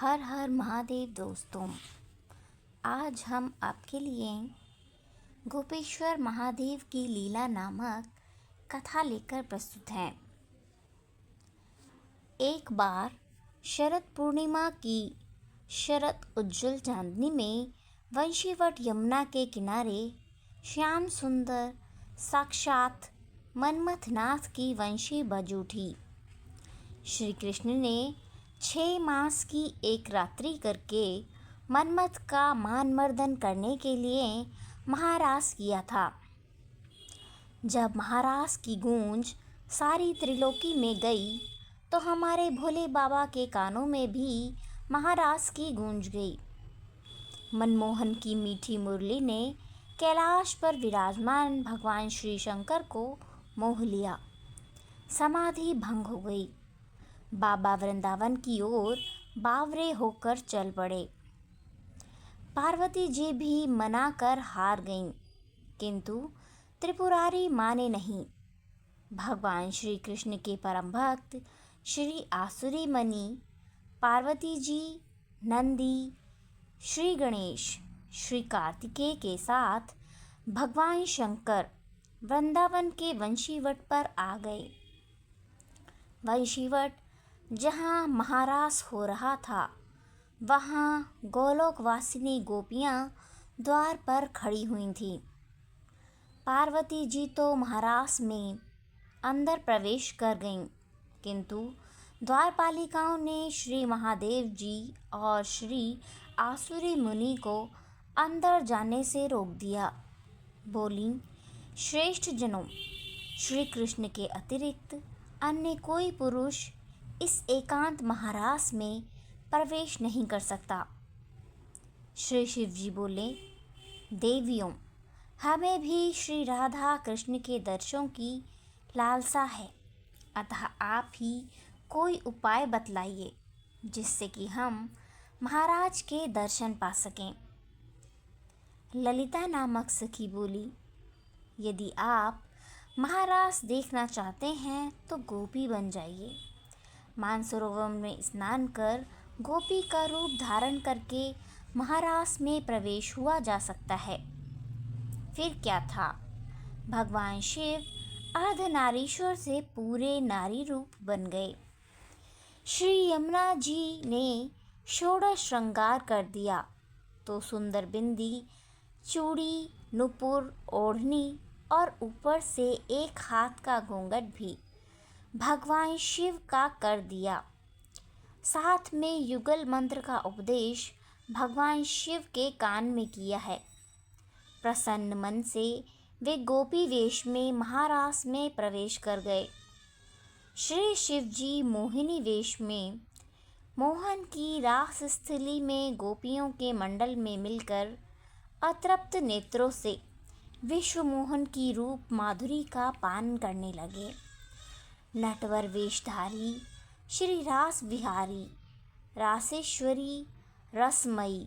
हर हर महादेव दोस्तों। आज हम आपके लिए गोपेश्वर महादेव की लीला नामक कथा लेकर प्रस्तुत हैं। एक बार शरद पूर्णिमा की शरद उज्जवल चांदनी में वंशीवट यमुना के किनारे श्याम सुंदर साक्षात मन्मथनाथ की वंशी बज उठी। श्री कृष्ण ने 6 मास की एक रात्रि करके मन्मथ का मानमर्दन करने के लिए महारास किया था। जब महारास की गूंज सारी त्रिलोकी में गई तो हमारे भोले बाबा के कानों में भी महारास की गूंज गई। मनमोहन की मीठी मुरली ने कैलाश पर विराजमान भगवान श्री शंकर को मोह लिया। समाधि भंग हो गई। बाबा वृंदावन की ओर बावरे होकर चल पड़े। पार्वती जी भी मना कर हार गईं, किंतु त्रिपुरारी माने नहीं। भगवान श्री कृष्ण के परम भक्त श्री आसुरी मणि, पार्वती जी, नंदी, श्री गणेश, श्री कार्तिकेय के साथ भगवान शंकर वृंदावन के वंशीवट पर आ गए। वंशीवट जहाँ महारास हो रहा था, वहाँ गोलोकवासिनी गोपियाँ द्वार पर खड़ी हुई थीं। पार्वती जी तो महारास में अंदर प्रवेश कर गईं, किंतु द्वारपालिकाओं ने श्री महादेव जी और श्री आसुरी मुनि को अंदर जाने से रोक दिया। बोलीं, श्रेष्ठ जनों, श्री कृष्ण के अतिरिक्त अन्य कोई पुरुष इस एकांत महारास में प्रवेश नहीं कर सकता। श्री शिव जी बोले, देवियों, हमें भी श्री राधा कृष्ण के दर्शनों की लालसा है, अतः आप ही कोई उपाय बतलाइए जिससे कि हम महाराज के दर्शन पा सकें। ललिता नामक सखी बोली, यदि आप महारास देखना चाहते हैं तो गोपी बन जाइए। मानसरोवर में स्नान कर गोपी का रूप धारण करके महारास में प्रवेश हुआ जा सकता है। फिर क्या था, भगवान शिव अर्धनारीश्वर से पूरे नारी रूप बन गए। श्री यमुना जी ने षोडश श्रृंगार कर दिया तो सुंदर बिंदी, चूड़ी, नुपुर, ओढ़नी और ऊपर से एक हाथ का घूंघट भी भगवान शिव का कर दिया। साथ में युगल मंत्र का उपदेश भगवान शिव के कान में किया है। प्रसन्न मन से वे गोपी वेश में महारास में प्रवेश कर गए। श्री शिव जी मोहिनी वेश में मोहन की रास स्थली में गोपियों के मंडल में मिलकर अतृप्त नेत्रों से विश्व मोहन की रूप माधुरी का पान करने लगे। नटवर वेशधारी श्री रास विहारी, रासेश्वरी, रसमयी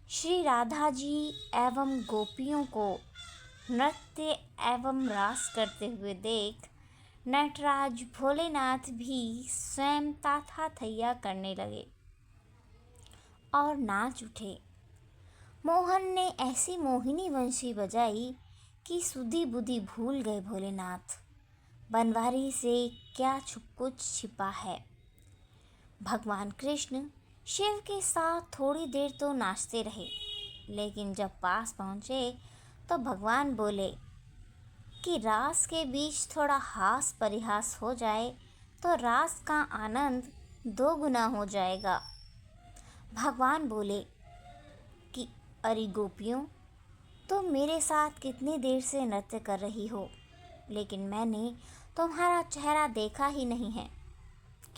श्री राधा जी एवं गोपियों को नृत्य एवं रास करते हुए देख नटराज भोलेनाथ भी स्वयं ताथा-थैया करने लगे और नाच उठे। मोहन ने ऐसी मोहिनी वंशी बजाई कि सुधी बुद्धि भूल गए भोलेनाथ। बनवारी से क्या कुछ छिपा है। भगवान कृष्ण शिव के साथ थोड़ी देर तो नाचते रहे, लेकिन जब पास पहुँचे तो भगवान बोले कि रास के बीच थोड़ा हास परिहास हो जाए तो रास का आनंद 2 गुना हो जाएगा। भगवान बोले कि अरे गोपियों, तुम मेरे साथ कितनी देर से नृत्य कर रही हो, लेकिन मैंने तुम्हारा चेहरा देखा ही नहीं है,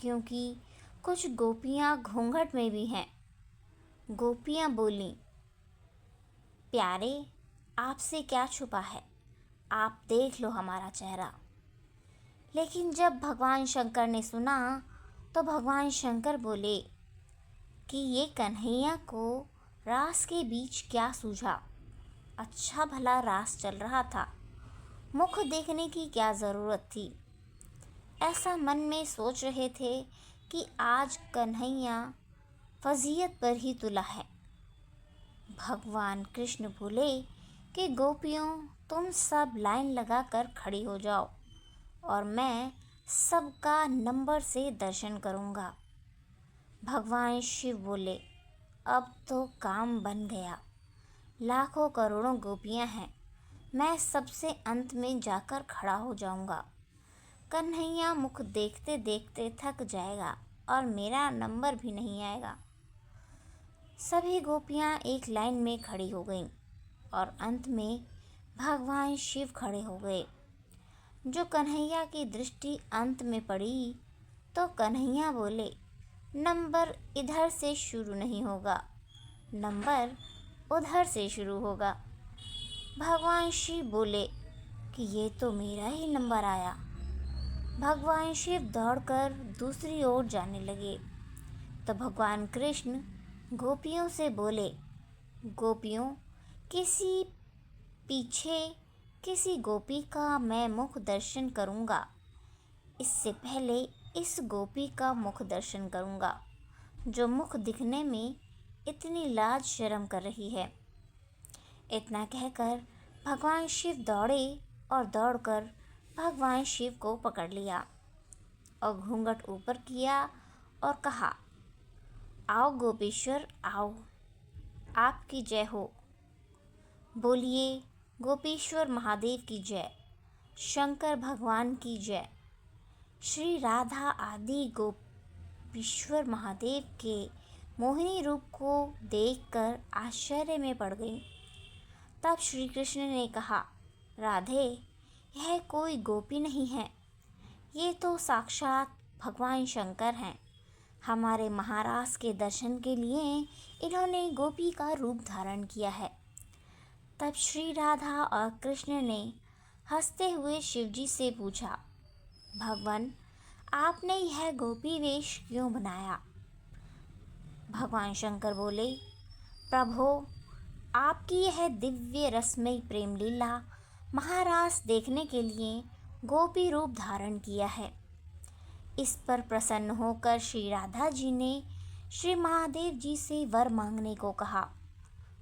क्योंकि कुछ गोपियाँ घूंघट में भी हैं। गोपियाँ बोलीं, प्यारे, आपसे क्या छुपा है, आप देख लो हमारा चेहरा। लेकिन जब भगवान शंकर ने सुना तो भगवान शंकर बोले कि ये कन्हैया को रास के बीच क्या सूझा। अच्छा भला रास चल रहा था, मुख देखने की क्या ज़रूरत थी। ऐसा मन में सोच रहे थे कि आज कन्हैया फजीयत पर ही तुला है। भगवान कृष्ण बोले कि गोपियों, तुम सब लाइन लगाकर खड़ी हो जाओ और मैं सबका नंबर से दर्शन करूँगा। भगवान शिव बोले, अब तो काम बन गया। लाखों करोड़ों गोपियाँ हैं, मैं सबसे अंत में जाकर खड़ा हो जाऊँगा। कन्हैया मुख देखते देखते थक जाएगा और मेरा नंबर भी नहीं आएगा। सभी गोपियाँ एक लाइन में खड़ी हो गईं और अंत में भगवान शिव खड़े हो गए। जो कन्हैया की दृष्टि अंत में पड़ी तो कन्हैया बोले, नंबर इधर से शुरू नहीं होगा, नंबर उधर से शुरू होगा। भगवान शिव बोले कि ये तो मेरा ही नंबर आया। भगवान शिव दौड़कर दूसरी ओर जाने लगे तो भगवान कृष्ण गोपियों से बोले, गोपियों, किसी गोपी का मैं मुख दर्शन करूँगा। इससे पहले इस गोपी का मुख दर्शन करूँगा जो मुख दिखने में इतनी लाज शर्म कर रही है। इतना कहकर भगवान शिव दौड़े और दौड़कर भगवान शिव को पकड़ लिया और घूंघट ऊपर किया और कहा, आओ गोपीश्वर आओ, आपकी जय हो। बोलिए गोपीश्वर महादेव की जय, शंकर भगवान की जय। श्री राधा आदि गोपीश्वर महादेव के मोहिनी रूप को देखकर आश्चर्य में पड़ गई। तब श्री कृष्ण ने कहा, राधे, यह कोई गोपी नहीं है, ये तो साक्षात भगवान शंकर हैं। हमारे महाराज के दर्शन के लिए इन्होंने गोपी का रूप धारण किया है। तब श्री राधा और कृष्ण ने हंसते हुए शिवजी से पूछा, भगवान, आपने यह गोपी वेश क्यों बनाया? भगवान शंकर बोले, प्रभो, आपकी यह दिव्य रसमयी प्रेम लीला महाराज देखने के लिए गोपी रूप धारण किया है। इस पर प्रसन्न होकर श्री राधा जी ने श्री महादेव जी से वर मांगने को कहा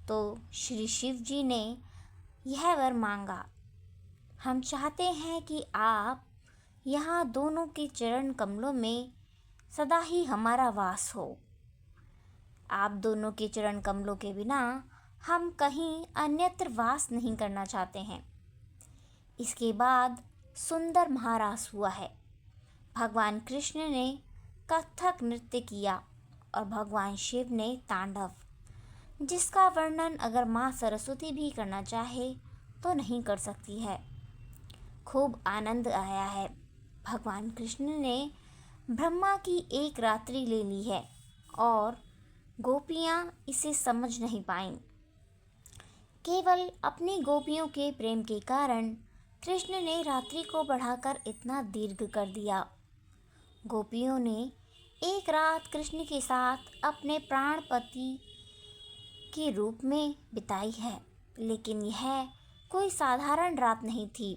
तो श्री शिव जी ने यह वर मांगा, हम चाहते हैं कि आप यहाँ दोनों के चरण कमलों में सदा ही हमारा वास हो। आप दोनों के चरण कमलों के बिना हम कहीं अन्यत्र वास नहीं करना चाहते हैं। इसके बाद सुंदर महारास हुआ है। भगवान कृष्ण ने कथक नृत्य किया और भगवान शिव ने तांडव, जिसका वर्णन अगर माँ सरस्वती भी करना चाहे तो नहीं कर सकती है। खूब आनंद आया है। भगवान कृष्ण ने ब्रह्मा की एक रात्रि ले ली है और गोपियाँ इसे समझ नहीं पाईं। केवल अपनी गोपियों के प्रेम के कारण कृष्ण ने रात्रि को बढ़ाकर इतना दीर्घ कर दिया। गोपियों ने एक रात कृष्ण के साथ अपने प्राणपति के रूप में बिताई है, लेकिन यह कोई साधारण रात नहीं थी।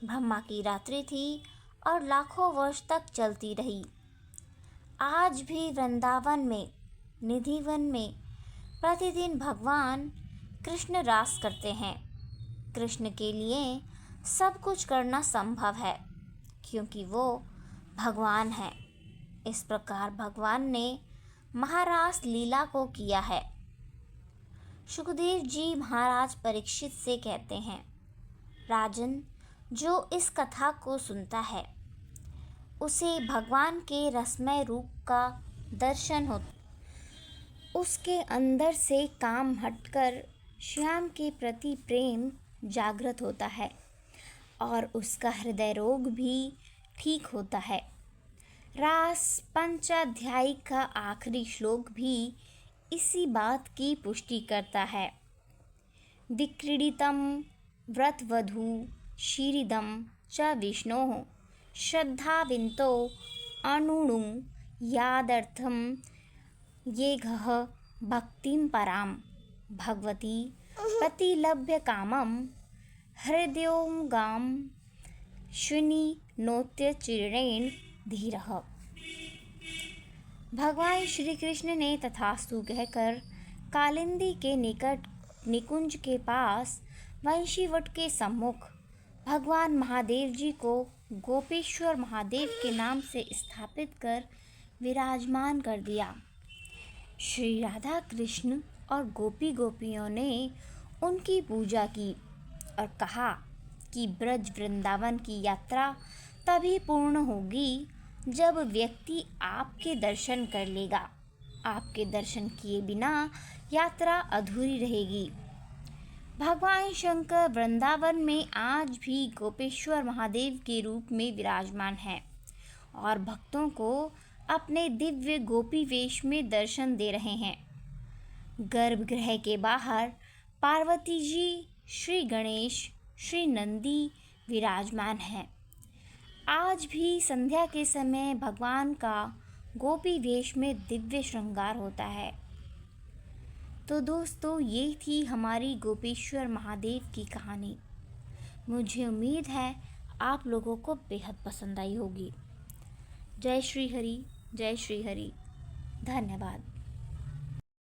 ब्रह्मा की रात्रि थी और लाखों वर्ष तक चलती रही। आज भी वृंदावन में निधिवन में प्रतिदिन भगवान कृष्ण रास करते हैं। कृष्ण के लिए सब कुछ करना संभव है क्योंकि वो भगवान है। इस प्रकार भगवान ने महारास लीला को किया है। सुखदेव जी महाराज परीक्षित से कहते हैं, राजन, जो इस कथा को सुनता है उसे भगवान के रसमय रूप का दर्शन होता, उसके अंदर से काम हटकर श्याम के प्रति प्रेम जागृत होता है और उसका हृदय रोग भी ठीक होता है। रास पंचाध्यायी का आखिरी श्लोक भी इसी बात की पुष्टि करता है। विक्रीडितं व्रतवधू शीरिदं च विष्णोः श्रद्धाविन्तो अणुणु यादर्थं येघः भक्तिं परां भगवती प्रतिलभ्य कामं हृदयोंगां श्विनी नोत्य चिरेण धीरः। भगवान श्री कृष्ण ने तथास्तु कहकर कालिंदी के निकट निकुंज के पास वंशीवट के सम्मुख भगवान महादेव जी को गोपेश्वर महादेव के नाम से स्थापित कर विराजमान कर दिया। श्री राधा कृष्ण और गोपी गोपियों ने उनकी पूजा की और कहा कि ब्रज वृंदावन की यात्रा तभी पूर्ण होगी जब व्यक्ति आपके दर्शन कर लेगा। आपके दर्शन किए बिना यात्रा अधूरी रहेगी। भगवान शंकर वृंदावन में आज भी गोपेश्वर महादेव के रूप में विराजमान हैं और भक्तों को अपने दिव्य गोपी वेश में दर्शन दे रहे हैं। गर्भगृह के बाहर पार्वती जी, श्री गणेश, श्री नंदी विराजमान हैं। आज भी संध्या के समय भगवान का गोपी वेश में दिव्य श्रृंगार होता है। तो दोस्तों, ये थी हमारी गोपेश्वर महादेव की कहानी। मुझे उम्मीद है आप लोगों को बेहद पसंद आई होगी। जय श्री हरि, जय श्री हरि। धन्यवाद।